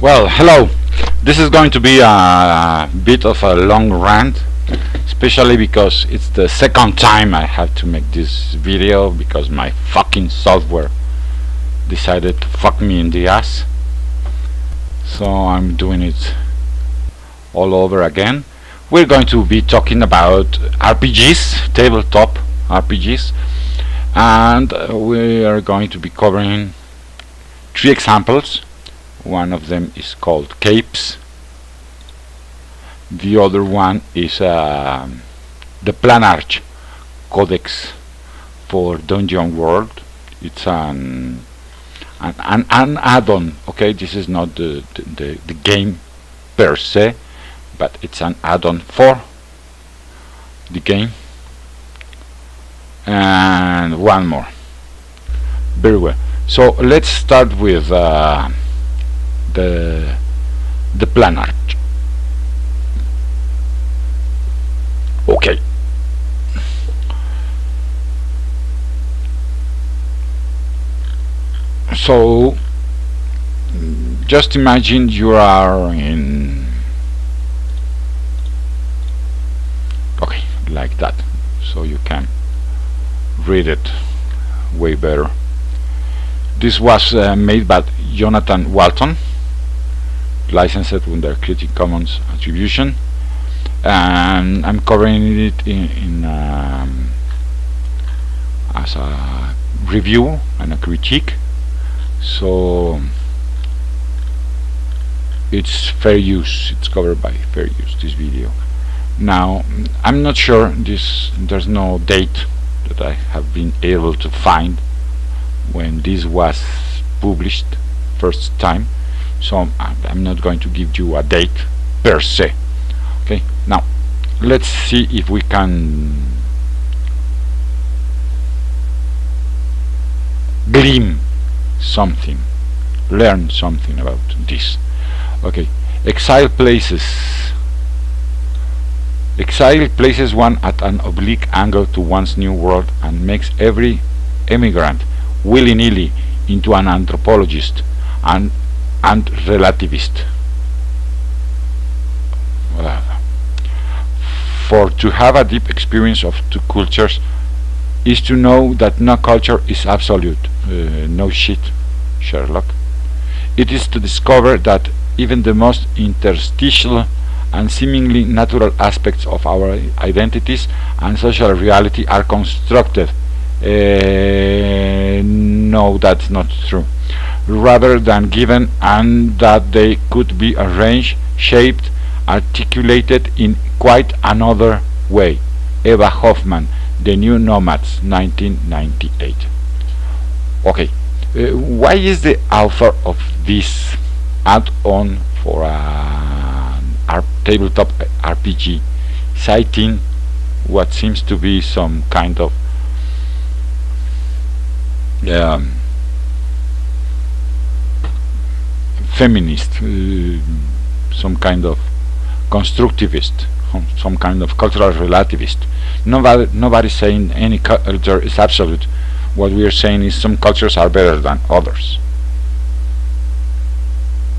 Well, hello. This is going to be a bit of a long rant, especially because it's the second time I have to make this video because my fucking software decided to fuck me in the ass. So I'm doing it all over again. We're going to be talking about RPGs, tabletop RPGs, and we are going to be covering 3 examples. One of them is called Capes. The other one is the Planarch Codex for Dungeon World. It's an add-on. Okay, this is not the game per se, but it's an add-on for the game. And one more. Very well. So let's start with the Planarch. Okay. So just imagine you are in, okay, like that, so you can read it way better. This was made by Jonathan Walton, licensed under Creative Commons Attribution, and I'm covering it in as a review and a critique, so it's fair use. It's covered by fair use, this video. Now I'm not sure, there's no date that I have been able to find when this was published first time, so I'm not going to give you a date per se. Okay, now let's see if we can glean something, learn something about this. Okay, Exile places one at an oblique angle to one's new world and makes every emigrant willy-nilly into an anthropologist and relativist. For to have a deep experience of 2 cultures is to know that no culture is absolute. No shit, Sherlock. It is to discover that even the most interstitial and seemingly natural aspects of our identities and social reality are constructed. No, that's not true. Rather than given, and that they could be arranged, shaped, articulated in quite another way. Eva Hoffman, The New Nomads, 1998. Okay, why is the author of this add-on for a tabletop RPG citing what seems to be some kind of feminist, some kind of constructivist, some kind of cultural relativist? Nobody's saying any culture is absolute. What we are saying is some cultures are better than others,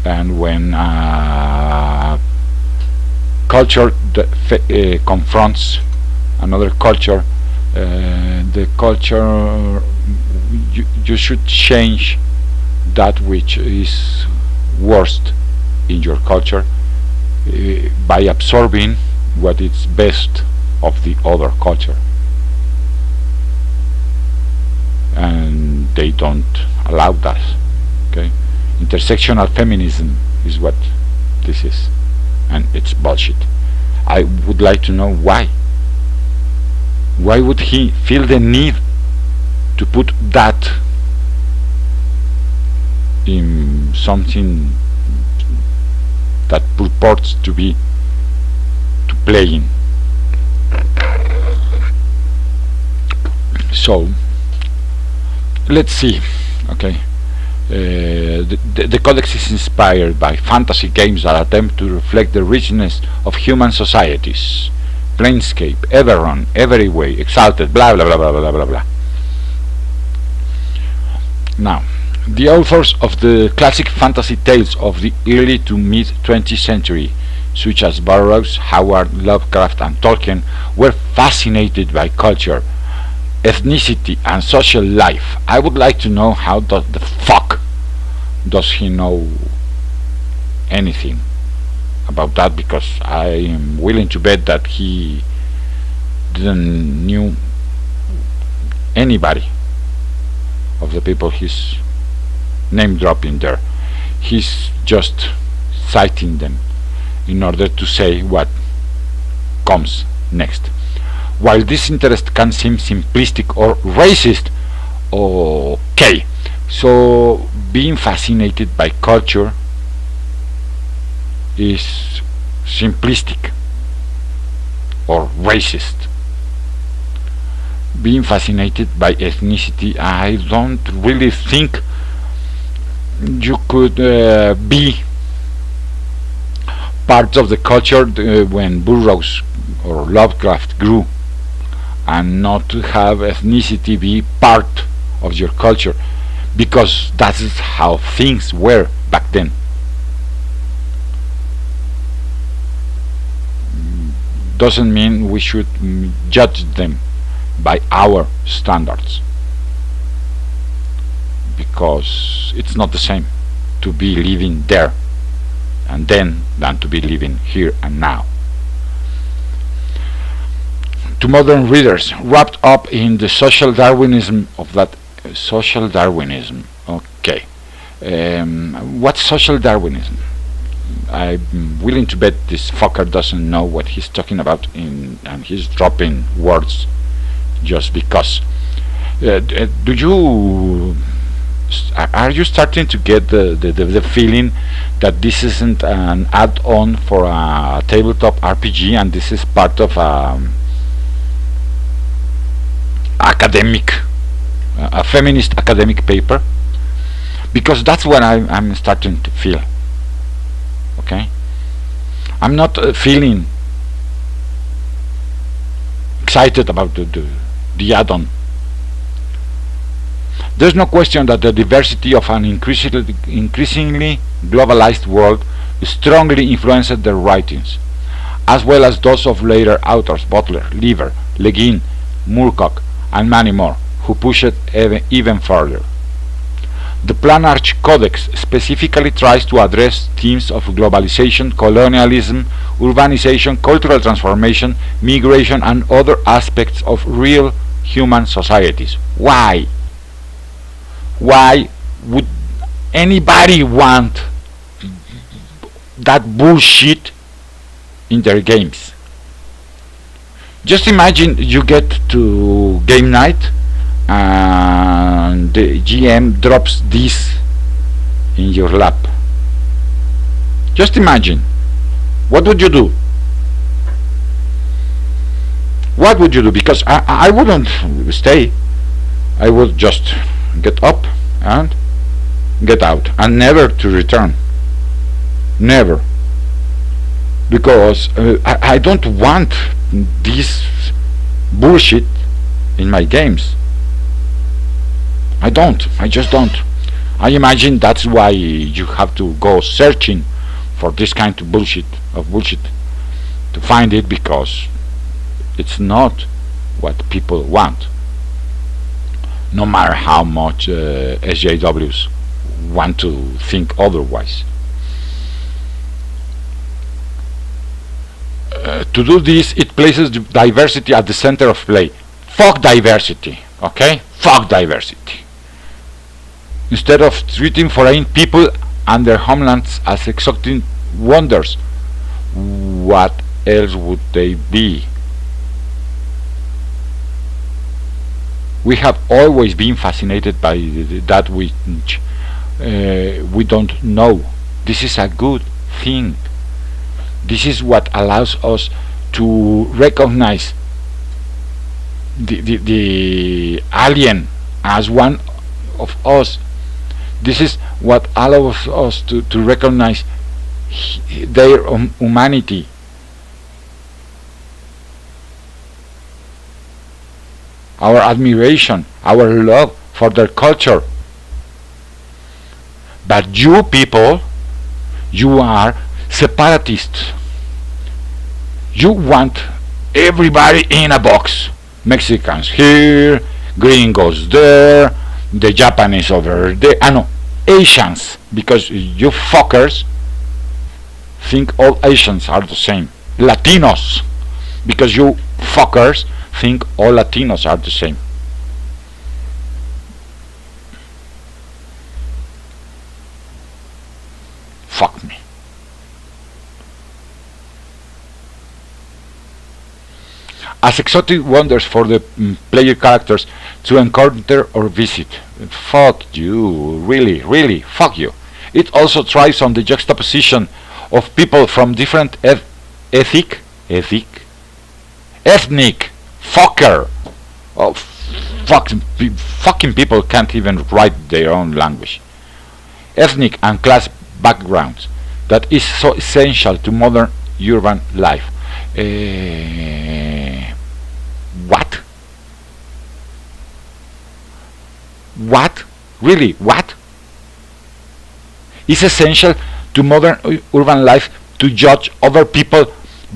and when culture confronts another culture, the culture, you should change that which is worst in your culture by absorbing what is best of the other culture, and they don't allow that. Okay, intersectional feminism is what this is, and it's bullshit. I would like to know why would he feel the need to put that in something that purports to be playing. So let's see. Okay, the codex is inspired by fantasy games that attempt to reflect the richness of human societies. Planescape, Everon, Everyway, Exalted, blah blah blah blah blah blah blah. Now The authors of the classic fantasy tales of the early to mid-20th century, such as Burroughs, Howard, Lovecraft, and Tolkien, were fascinated by culture, ethnicity, and social life. I would like to know how the fuck does he know anything about that, because I am willing to bet that he didn't knew anybody of the people he's name dropping there. He's just citing them in order to say what comes next. While this interest can seem simplistic or racist, okay, so being fascinated by culture is simplistic or racist. Being fascinated by ethnicity, I don't really think you could be part of the culture when Burroughs or Lovecraft grew, and not to have ethnicity be part of your culture, because that is how things were back then. Doesn't mean we should judge them by our standards, because it's not the same to be living there and then than to be living here and now. To modern readers wrapped up in the social Darwinism of that social Darwinism, okay, what's social Darwinism? I'm willing to bet this fucker doesn't know what he's talking about, and he's dropping words just because. Do you are you starting to get the feeling that this isn't an add-on for a tabletop RPG, and this is part of academic, a feminist academic paper? Because that's what I'm starting to feel. Okay, I'm not feeling excited about the add-on. There's no question that the diversity of an increasingly globalized world strongly influenced their writings, as well as those of later authors Butler, Lever, Le Guin, Moorcock, and many more, who pushed it even further. The Planarch Codex specifically tries to address themes of globalization, colonialism, urbanization, cultural transformation, migration, and other aspects of real human societies. Why? Why would anybody want that bullshit in their games? Just imagine you get to game night and the GM drops this in your lap. Just imagine. What would you do? What would you do? Because I wouldn't stay. I would just get up and get out, and never to return. Never. Because I don't want this bullshit in my games. I just don't. I imagine that's why you have to go searching for this kind of bullshit to find it, because it's not what people want, no matter how much SJWs want to think otherwise. To do this, it places diversity at the center of play. Fuck diversity, okay? Fuck diversity. Instead of treating foreign people and their homelands as exotic wonders, what else would they be? We have always been fascinated by that which we don't know. This is a good thing. This is what allows us to recognize the alien as one of us. This is what allows us to recognize their humanity. Our admiration, our love for their culture. But you people, you are separatists. You want everybody in a box. Mexicans here, gringos there, the Japanese over there. No, Asians, because you fuckers think all Asians are the same. Latinos, because you fuckers think all Latinos are the same. Fuck me. As exotic wonders for the player characters to encounter or visit. Fuck you, really, really, fuck you. It also thrives on the juxtaposition of people from different ethnic fucker. Oh, fucking people can't even write their own language. Ethnic and class backgrounds that is so essential to modern urban life. What? What? Really? What? It's essential to modern urban life to judge other people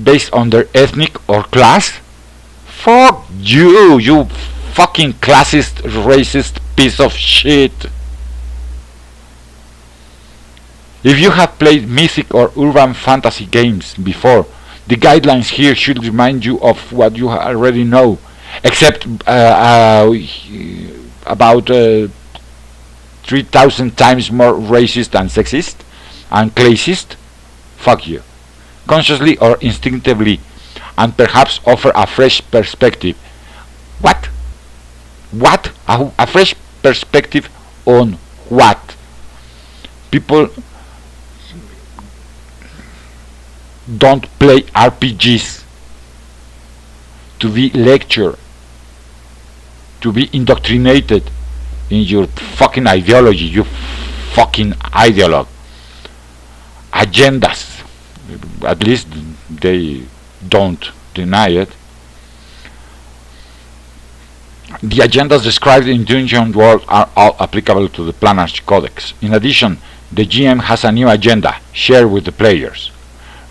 based on their ethnic or class? Fuck you, you fucking classist, racist piece of shit. If you have played mythic or urban fantasy games before, the guidelines here should remind you of what you already know, except about 3,000 times more racist and sexist and classist. Fuck you. Consciously or instinctively, and perhaps offer a fresh perspective. What? What? A fresh perspective on what? People don't play RPGs to be lectured, to be indoctrinated in your fucking ideology, you fucking ideologue. Agendas, at least they don't deny it. The agendas described in Dungeon World are all applicable to the Planarch Codex. In addition, the GM has a new agenda shared with the players.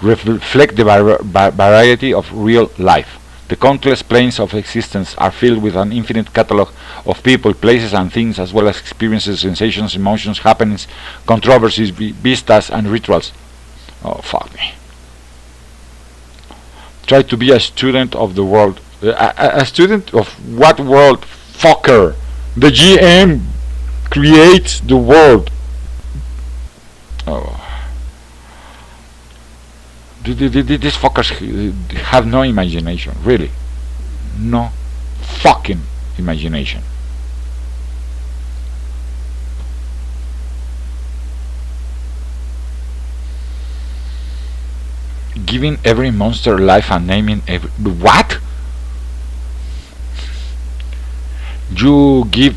Reflect the variety of real life. The countless planes of existence are filled with an infinite catalogue of people, places and things, as well as experiences, sensations, emotions, happenings, controversies, vistas and rituals. Oh, fuck me. Try to be a student of the world. A student of what world? Fucker. The GM creates the world. Oh. These fuckers have no imagination, really. No fucking imagination. Giving every monster life and naming every... What? You give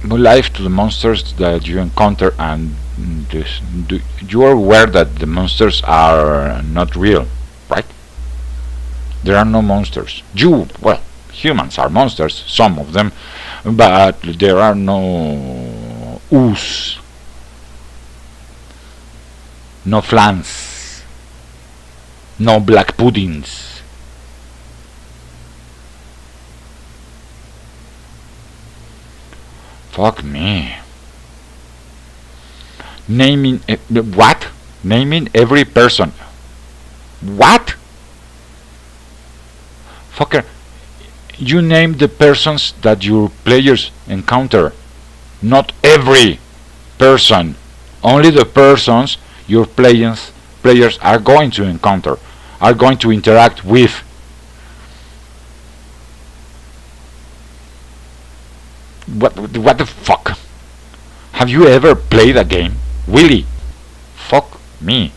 life to the monsters that you encounter, and you are aware that the monsters are not real, right? There are no monsters. Well, humans are monsters, some of them, but there are no ooze, no flans, no black puddings. Fuck me. Naming what? Naming every person. What? Fucker, you name the persons that your players encounter, not every person. Only the persons your players are going to encounter, are going to interact with. What the fuck? Have you ever played a game? Really? Fuck me.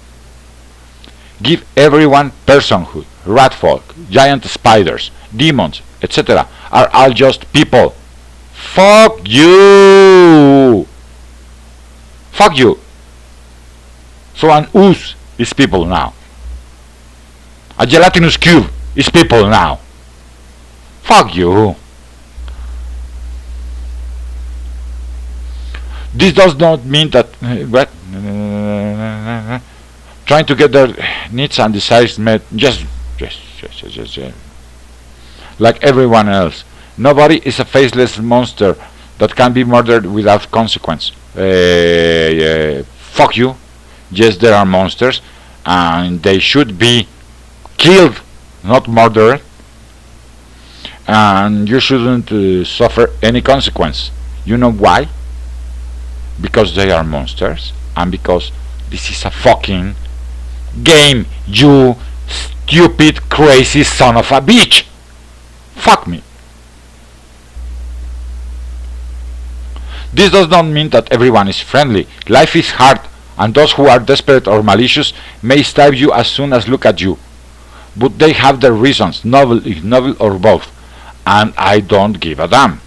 Give everyone personhood. Ratfolk, giant spiders, demons, etc. are all just people. Fuck you! Fuck you! So an ooze is people now. A gelatinous cube is people now. Fuck you! This does not mean that what trying to get their needs and desires met just like everyone else. Nobody is a faceless monster that can be murdered without consequence. Fuck you. Yes, there are monsters, and they should be killed, not murdered. And you shouldn't suffer any consequence. You know why? Because they are monsters, and because this is a fucking game, you stupid, crazy son of a bitch. Fuck me. This does not mean that everyone is friendly. Life is hard, and those who are desperate or malicious may stab you as soon as look at you. But they have their reasons, noble, ignoble, or both, and I don't give a damn.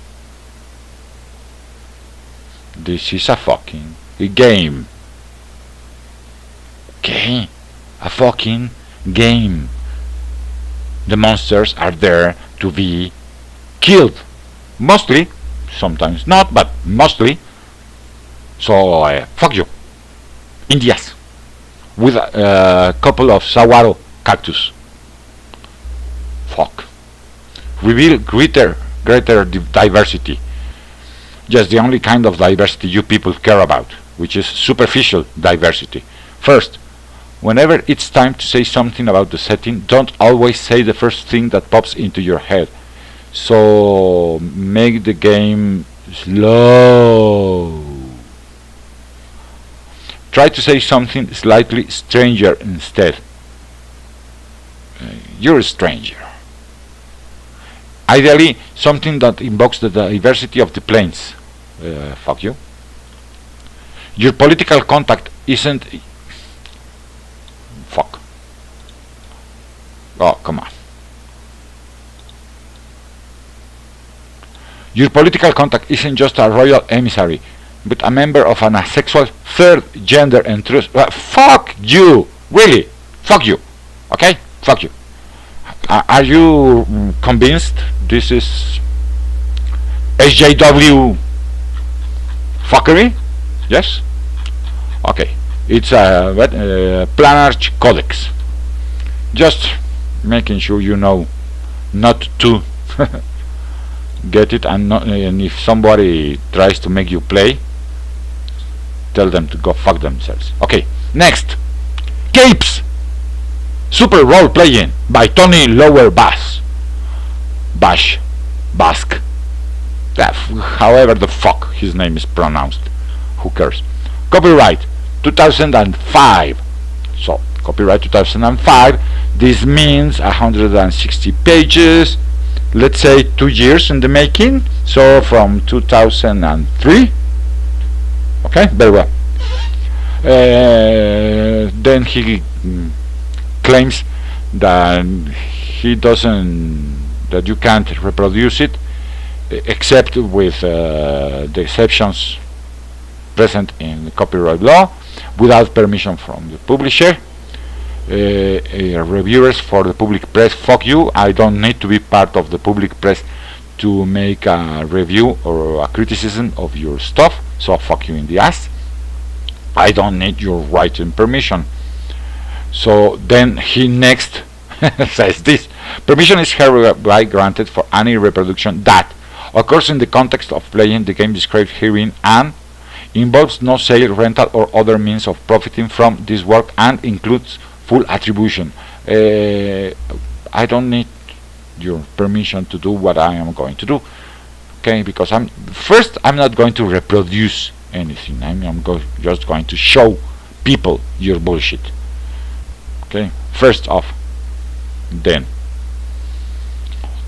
This is a fucking game. Okay? A fucking game. The monsters are there to be killed. Mostly. Sometimes not, but mostly. So, fuck you. Indias. With a couple of saguaro cactus. Fuck. Reveal greater diversity. Just the only kind of diversity you people care about, which is superficial diversity. First, whenever it's time to say something about the setting, don't always say the first thing that pops into your head. So make the game slow. Try to say something slightly stranger instead. You're a stranger. Ideally, something that invokes the diversity of the planes. Fuck you. Your political contact isn't... Fuck. Oh, come on. Your political contact isn't just a royal emissary, but a member of an asexual third gender enthusiast. Fuck you! Really? Fuck you. Okay? Fuck you. Are you convinced this is SJW fuckery? Yes? Okay. It's a Planarch Codex. Just making sure you know not to get it, and if somebody tries to make you play, tell them to go fuck themselves. Okay, next. Capes! Super Role Playing by Tony Lower Bass. Basque. However the fuck his name is pronounced. Who cares? Copyright 2005. So, copyright 2005. This means 160 pages. Let's say 2 years in the making. So, from 2003. Okay, very well. Then he claims that that you can't reproduce it except with the exceptions present in the copyright law, without permission from the publisher. Reviewers for the public press, fuck you. I don't need to be part of the public press to make a review or a criticism of your stuff, so fuck you in the ass. I don't need your written permission. So then he next says this: permission is hereby granted for any reproduction that occurs in the context of playing the game described herein and involves no sale, rental, or other means of profiting from this work, and includes full attribution. I don't need your permission to do what I am going to do, okay? Because I'm not going to reproduce anything. I'm just going to show people your bullshit. Okay, first off. Then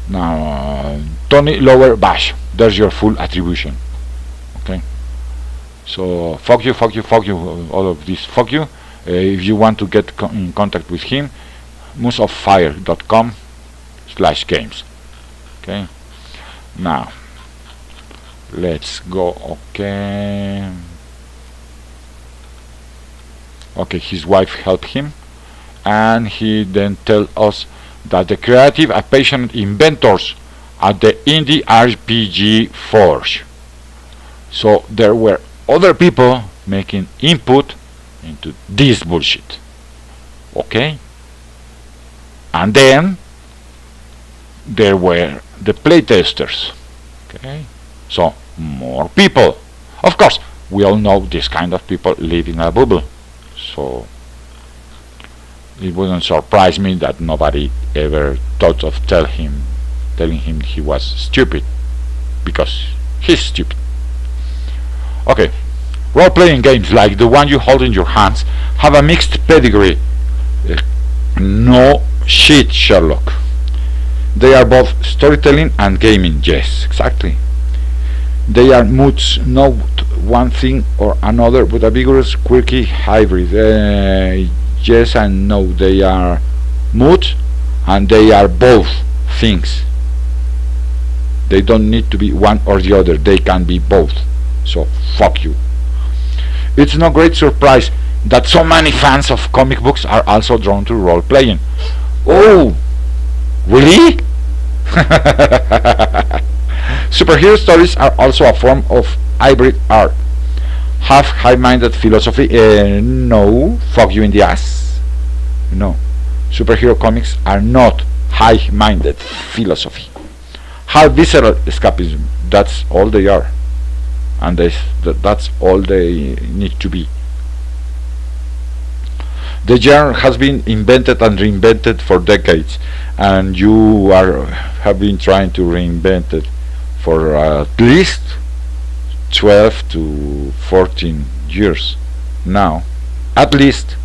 now Tony Lower Bash, there's your full attribution. Okay, so fuck you, all of this, fuck you. If you want to get in contact with him, mooseoffire.com/games. Okay, now let's go. Okay, his wife helped him, and he then tells us that the creative and passionate inventors at the Indie RPG Forge. So there were other people making input into this bullshit. Okay? And then there were the playtesters. Okay? So more people. Of course, we all know this kind of people live in a bubble. So it wouldn't surprise me that nobody ever thought of telling him he was stupid, because he's stupid. Okay, role-playing games like the one you hold in your hands have a mixed pedigree. No shit, Sherlock. They are both storytelling and gaming. Yes, exactly. They are moods, not one thing or another, but a vigorous, quirky hybrid. Yes and no. They are moods, and they are both things. They don't need to be one or the other. They can be both. So fuck you. It's no great surprise that so many fans of comic books are also drawn to role-playing. Oh, really? Superhero stories are also a form of hybrid art. Have high-minded philosophy? No. Fuck you in the ass. No. Superhero comics are not high-minded philosophy. Have visceral escapism. That's all they are. And that's all they need to be. The genre has been invented and reinvented for decades, and you have been trying to reinvent it for at least 12 to 14 years now, at least,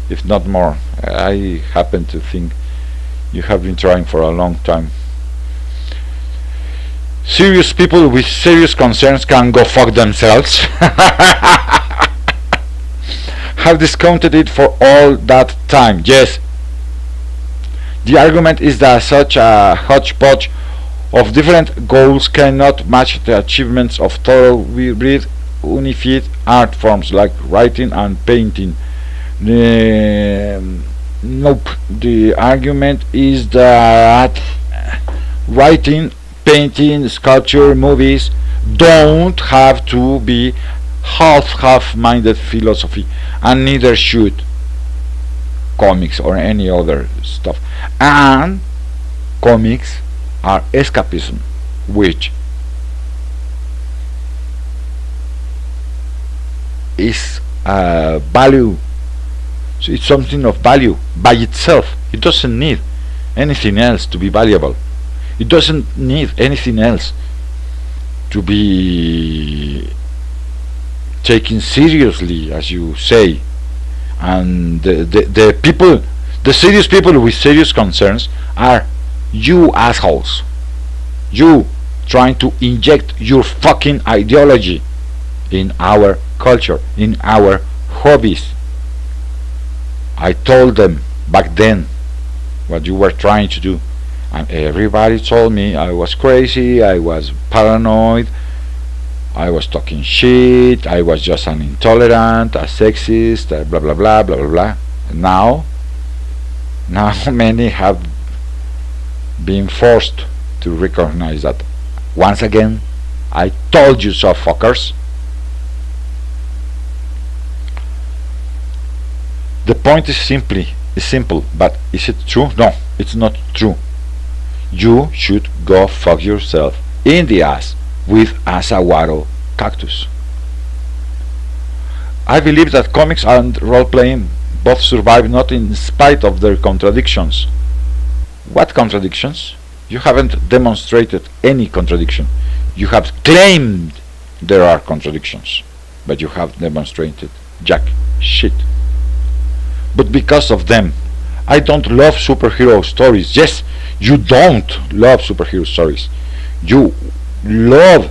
if not more. I happen to think you have been trying for a long time. Serious people with serious concerns can go fuck themselves. Have discounted it for all that time. Yes. The argument is that such a hodgepodge of different goals cannot match the achievements of thoroughbred unified art forms like writing and painting. Nope. The argument is that writing, painting, sculpture, movies don't have to be half-minded philosophy, and neither should comics or any other stuff. And comics are escapism, which is value. So it's something of value by itself. It doesn't need anything else to be valuable. It doesn't need anything else to be taken seriously, as you say. And the people, the serious people with serious concerns are you assholes. You trying to inject your fucking ideology in our culture, in our hobbies. I told them back then what you were trying to do, and everybody told me I was crazy, I was paranoid, I was talking shit, I was just an intolerant, a sexist, blah blah blah blah blah blah. Now many have been forced to recognize that once again I told you so, fuckers. The point is simple, but is it true? No, it's not true. You should go fuck yourself in the ass with a saguaro cactus. I believe that comics and role-playing both survive not in spite of their contradictions. What contradictions? You haven't demonstrated any contradiction. You have claimed there are contradictions, but you have demonstrated jack shit. But because of them, I don't love superhero stories. Yes, you don't love superhero stories. You love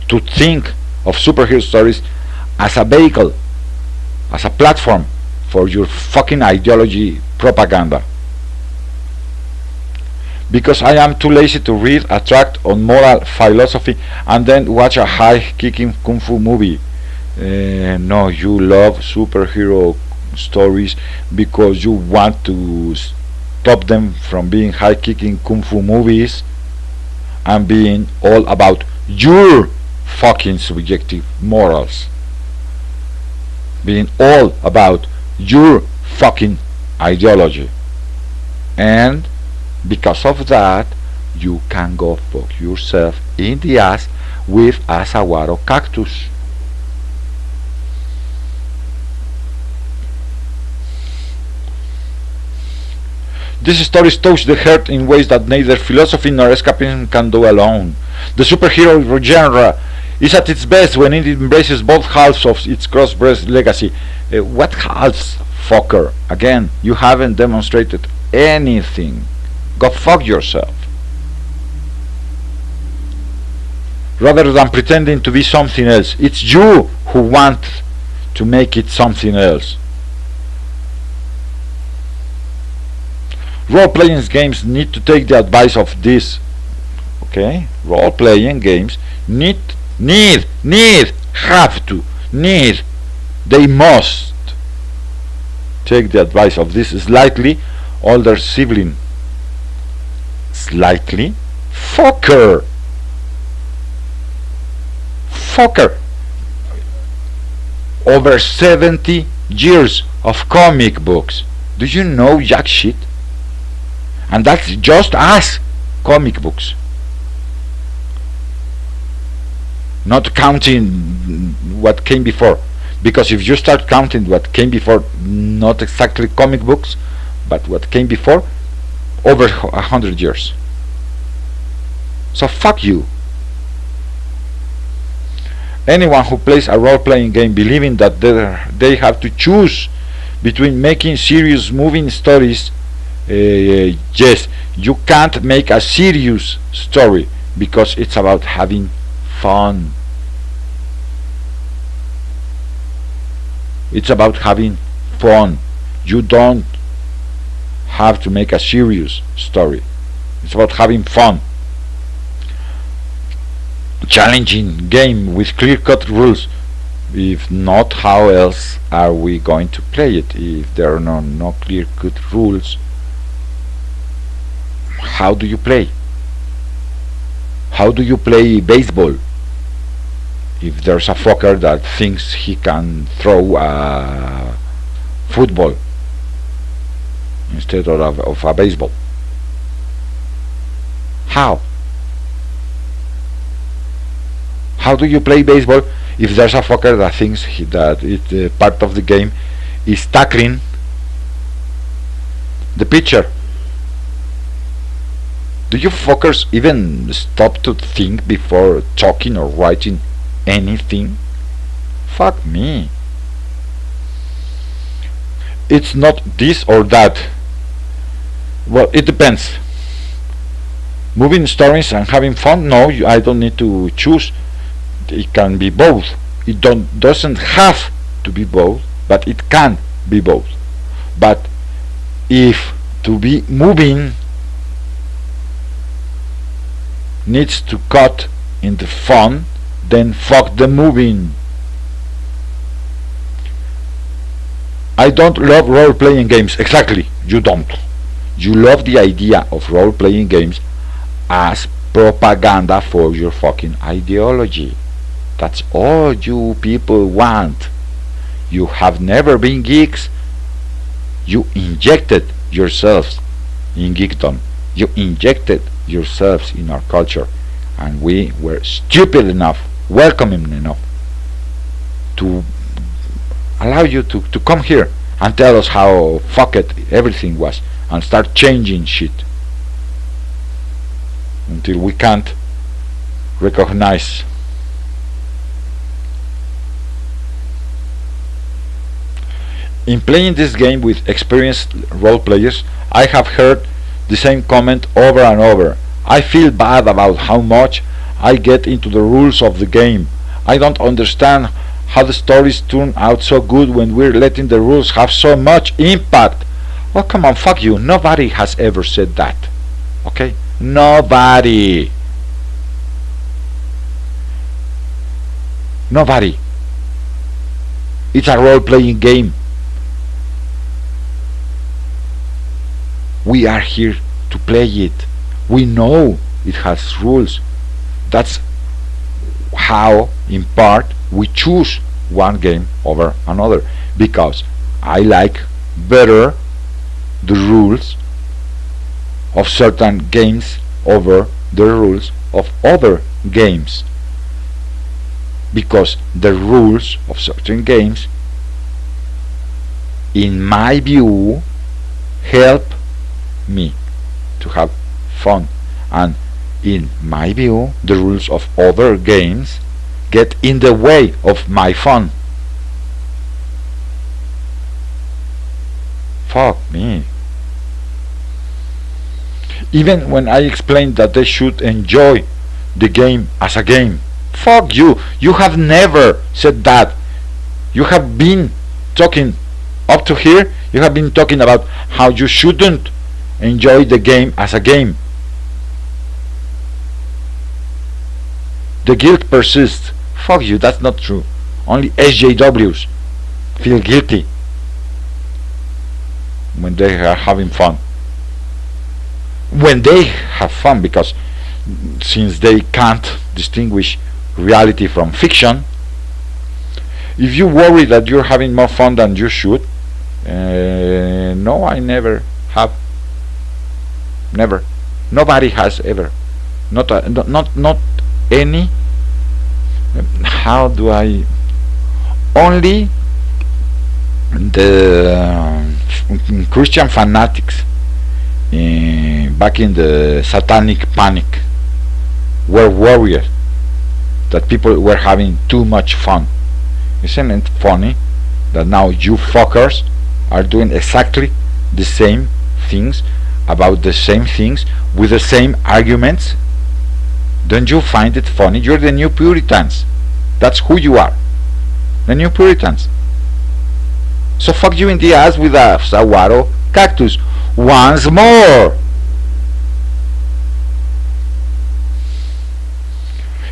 to think of superhero stories as a vehicle, as a platform for your fucking ideology propaganda. Because I am too lazy to read a tract on moral philosophy and then watch a high-kicking kung fu movie. No, you love superhero stories because you want to stop them from being high-kicking kung fu movies and being all about your fucking subjective morals, being all about your fucking ideology. And because of that, you can go fuck yourself in the ass with a saguaro cactus. These stories touch the heart in ways that neither philosophy nor escapism can do alone. The superhero genre is at its best when it embraces both halves of its cross-breed legacy. What halves, fucker? Again, you haven't demonstrated anything. Go fuck yourself. Rather than pretending to be something else, it's you who want to make it something else. Role-playing games need to take the advice of this. Okay? Role-playing games need, have to, they must take the advice of this slightly older sibling. Slightly? Fucker! Over 70 years of comic books. Do you know jack shit? And that's just us, comic books. Not counting what came before. Because if you start counting what came before, not exactly comic books, but what came before, over 100 years. So fuck you. Anyone who plays a role-playing game believing that they have to choose between making serious moving stories, yes, you can't make a serious story because it's about having fun. It's about having fun. You don't have to make a serious story. It's about having fun. Challenging game with clear-cut rules. If not, how else are we going to play it? If there are no clear-cut rules, how do you play? How do you play baseball if there's a fucker that thinks he can throw a football instead of a baseball? How? How do you play baseball if there's a fucker that thinks that part of the game is tackling the pitcher? Do you fuckers even stop to think before talking or writing anything? Fuck me. It's not this or that. Well, it depends. Moving stories and having fun? No, I don't need to choose. It can be both. It doesn't have to be both, but it can be both. But if to be moving needs to cut in the fun, then fuck the moving. I don't love role-playing games. Exactly, you don't. You love the idea of role-playing games as propaganda for your fucking ideology. That's all you people want. You have never been geeks. You injected yourselves in geekdom. You injected yourselves in our culture, and we were stupid enough, welcoming enough to allow you to come here and tell us how fucked everything was and start changing shit until we can't recognize. In playing this game with experienced role players, I have heard the same comment over and over. I feel bad about how much I get into the rules of the game. I don't understand how the stories turn out so good when we're letting the rules have so much impact. Oh, come on, fuck you. Nobody has ever said that. Okay? Nobody. Nobody. It's a role-playing game. We are here to play it. We know it has rules. That's how in part we choose one game over another, because I like better the rules of certain games over the rules of other games, because the rules of certain games, in my view, help me to have fun, and in my view the rules of other games get in the way of my fun. Fuck me. Even when I explain that they should enjoy the game as a game, fuck you. You have never said that. You have been talking up to here, you have been talking about how you shouldn't enjoy the game as a game. The guilt persists. Fuck you, that's not true. Only SJWs feel guilty when they are having fun. When they have fun, because since they can't distinguish reality from fiction, if you worry that you're having more fun than you should, no, I never have. Never. Nobody has ever. Not any. How do I? Only the Christian fanatics back in the satanic panic were worried that people were having too much fun. Isn't it funny that now you fuckers are doing exactly the same things about the same things with the same arguments? Don't you find it funny? You're the new Puritans. That's who you are. The new Puritans. So fuck you in the ass with a saguaro cactus once more.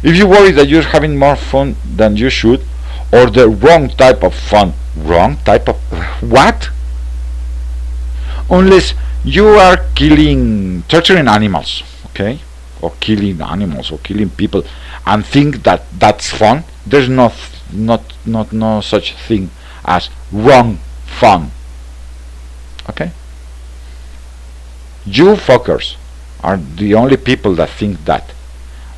If you worry that you're having more fun than you should, or the wrong type of fun, wrong type of what? Unless you are torturing animals, okay, or killing animals or killing people, and think that that's fun, there's no such thing as wrong fun. Okay? You fuckers are the only people that think that,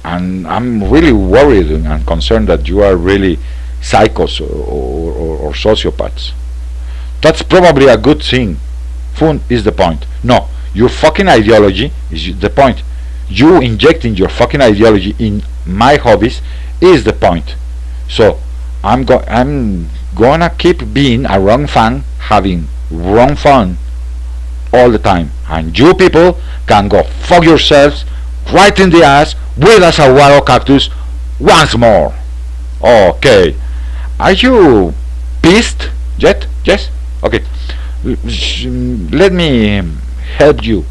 and I'm really worried and concerned that you are really psychos or sociopaths. That's probably a good thing. Fun is the point. No, your fucking ideology is the point. You injecting your fucking ideology in my hobbies is the point. So I'm gonna keep being a wrong fan, having wrong fun all the time, and you people can go fuck yourselves right in the ass with a saguaro cactus once more. Okay, are you pissed yet? Yes? Okay, let me help you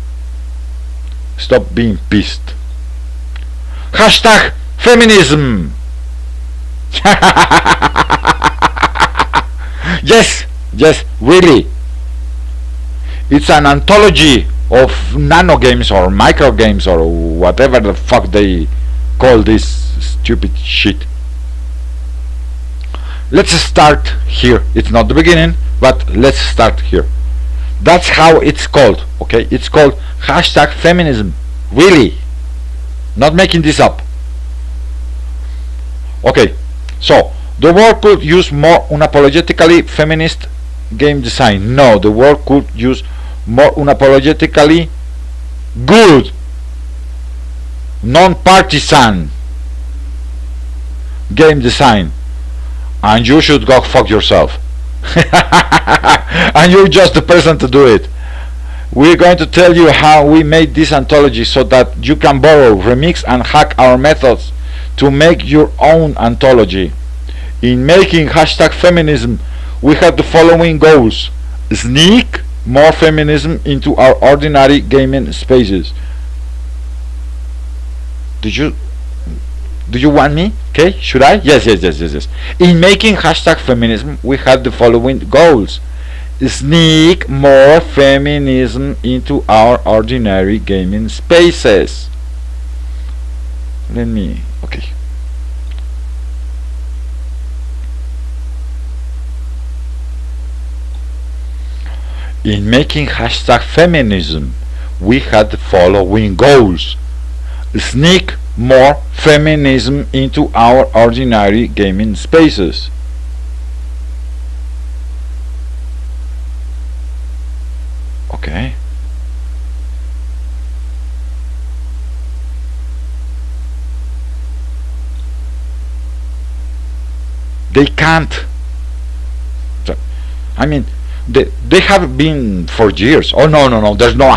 stop being pissed. Hashtag feminism. Yes, really. It's an anthology of nano games or micro games or whatever the fuck they call this stupid shit. Let's start here. It's not the beginning, but let's start here. That's how it's called, okay? It's called hashtag feminism. Really. Not making this up. Okay, so the world could use more unapologetically feminist game design. No, the world could use more unapologetically good, non-partisan game design, and you should go fuck yourself. And you're just the person to do it. We're going to tell you how we made this anthology so that you can borrow, remix and hack our methods to make your own anthology. In making hashtag feminism, we have the following goals: sneak more feminism into our ordinary gaming spaces. Do you want me? Okay, should I? Yes. In making hashtag feminism, we have the following goals: sneak more feminism into our ordinary gaming spaces. Okay. In making hashtag feminism, we had the following goals: sneak more feminism into our ordinary gaming spaces. Okay. They can't. I mean, they have been for years. Oh no, no, no. There's no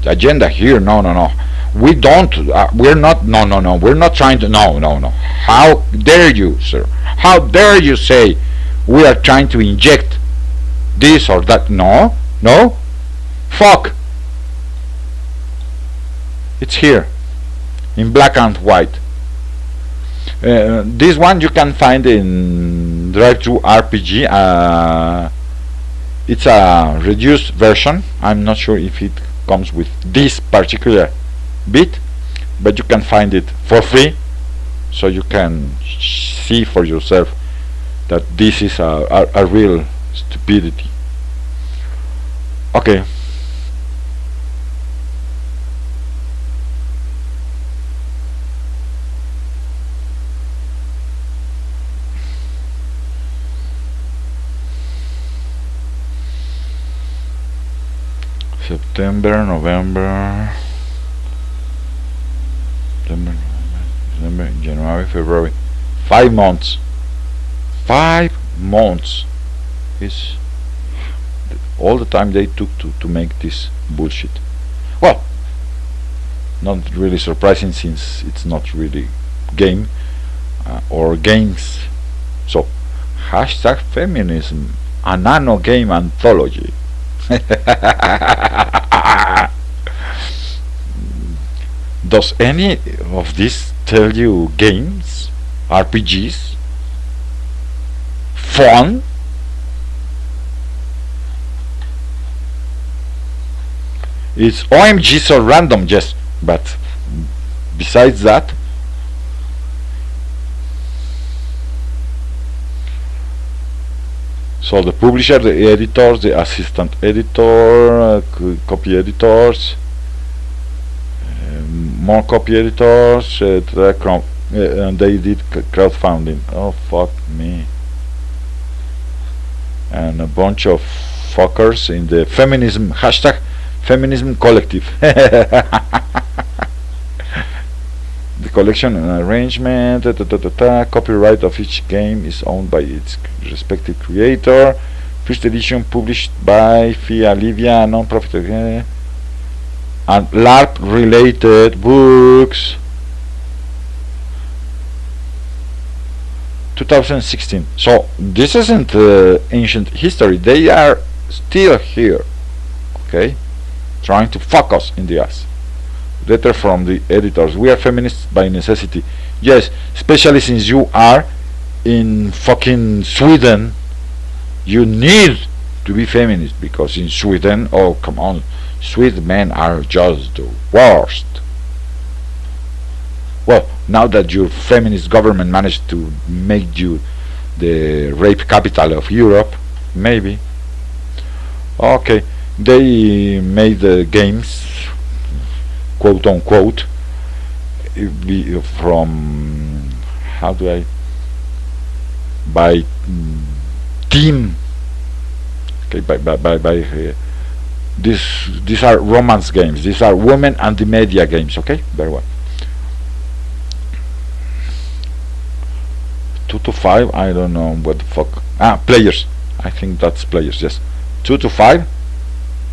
agenda here. No, no, no. We don't. We're not. No, no, no. We're not trying to. No, no, no. How dare you, sir? How dare you say we are trying to inject this or that? No, no. Fuck. It's here, in black and white. This one you can find in Drive-Thru RPG. It's a reduced version. I'm not sure if it comes with this particular bit, but you can find it for free, so you can see for yourself that this is a real stupidity. Okay. September, November, December, January, February. 5 months. 5 months is all the time they took to make this bullshit. Well, not really surprising since it's not really game or games. So, hashtag feminism, a nano game anthology. Does any of this tell you games, RPGs, fun? It's OMG so random, yes, but besides that, so the publisher, the editors, the assistant editor, copy editors, more copy editors, and they did crowdfunding. Oh fuck me. And a bunch of fuckers in the feminism, hashtag feminism collective. The collection and arrangement, copyright of each game is owned by its respective creator. First edition published by Fia Livia, non-profit, and LARP related books. 2016. So this isn't ancient history. They are still here. Okay, trying to fuck us in the ass. Letter from the editors. We are feminists by necessity. Yes, especially since you are in fucking Sweden. You need to be feminist because in Sweden, oh come on, Swedish men are just the worst. Well, now that your feminist government managed to make you the rape capital of Europe, maybe. Okay, they made the games, quote unquote, from, how do I, by team. Okay, by these are romance games. These are women and the media games. Okay, very well. 2 to 5. I don't know what the fuck. Players. I think that's players. Yes, 2 to 5.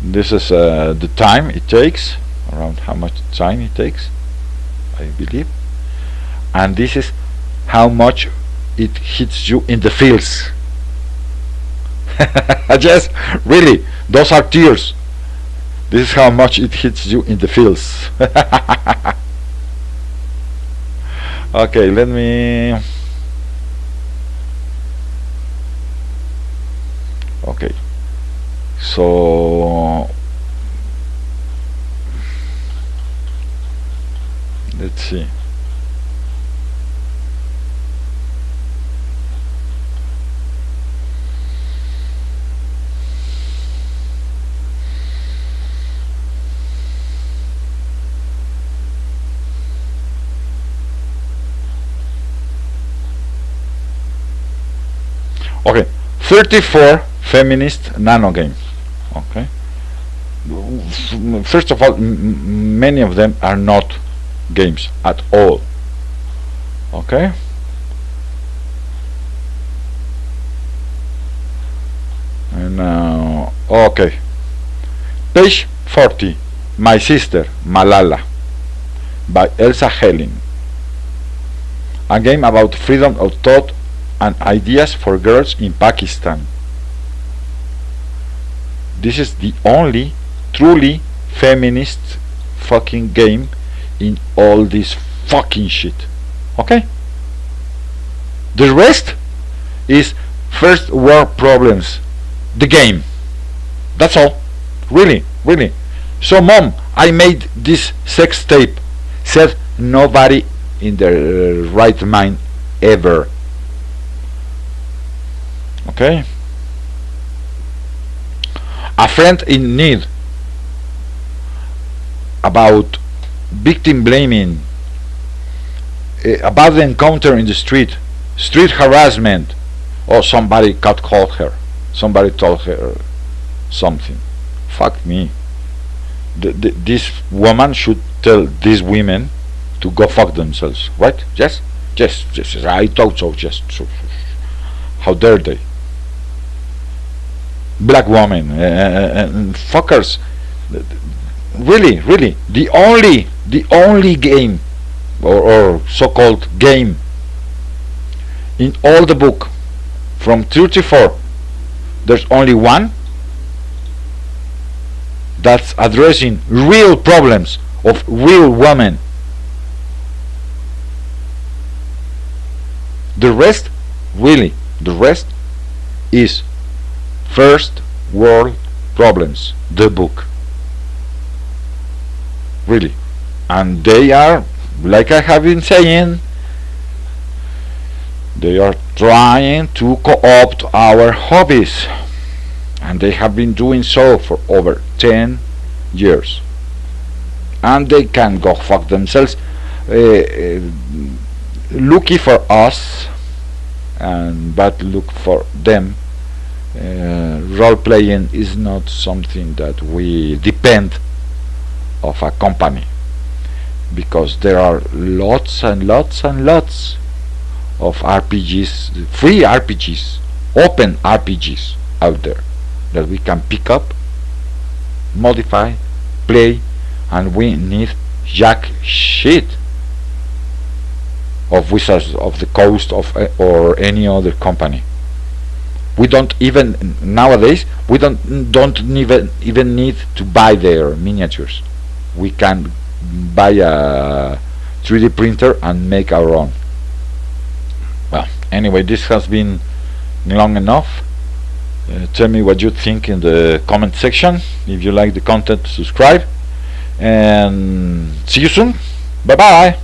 This is the time it takes. Around how much time it takes, I believe. And this is how much it hits you in the feels. Yes, really, those are tears. This is how much it hits you in the feels. Okay, let me. Okay, so let's see. Okay, 34 feminist nano games. Okay, first of all, many of them are not games at all. Okay, and now, okay, page 40, My Sister Malala by Elsa Helling, a game about freedom of thought and ideas for girls in Pakistan. This is the only truly feminist fucking game in all this fucking shit. Okay? The rest is first world problems. The game. That's all. Really, really. So mom, I made this sex tape. Said nobody in their right mind ever. Okay? A friend in need, about victim blaming, about the encounter in the street harassment, or somebody called her, somebody told her something. Fuck me. This woman should tell these women to go fuck themselves, right? Yes, I thought so. How dare they? Black woman and fuckers. Really, the only game or so-called game in all the book from 34, there's only one that's addressing real problems of real women. The rest is first world problems, the book. Really. And they are, like I have been saying, they are trying to co-opt our hobbies, and they have been doing so for over 10 years, and they can go fuck themselves. Lucky for us, and bad luck for them. Role playing is not something that we depend of a company, because there are lots and lots and lots of RPGs, free RPGs, open RPGs out there that we can pick up, modify, play, and we need jack shit of Wizards of the Coast of or any other company. We don't even nowadays don't even need to buy their miniatures. We can buy a 3D printer and make our own. Well, anyway, this has been long enough. Tell me what you think in the comment section. If you like the content, subscribe, and see you soon. Bye bye.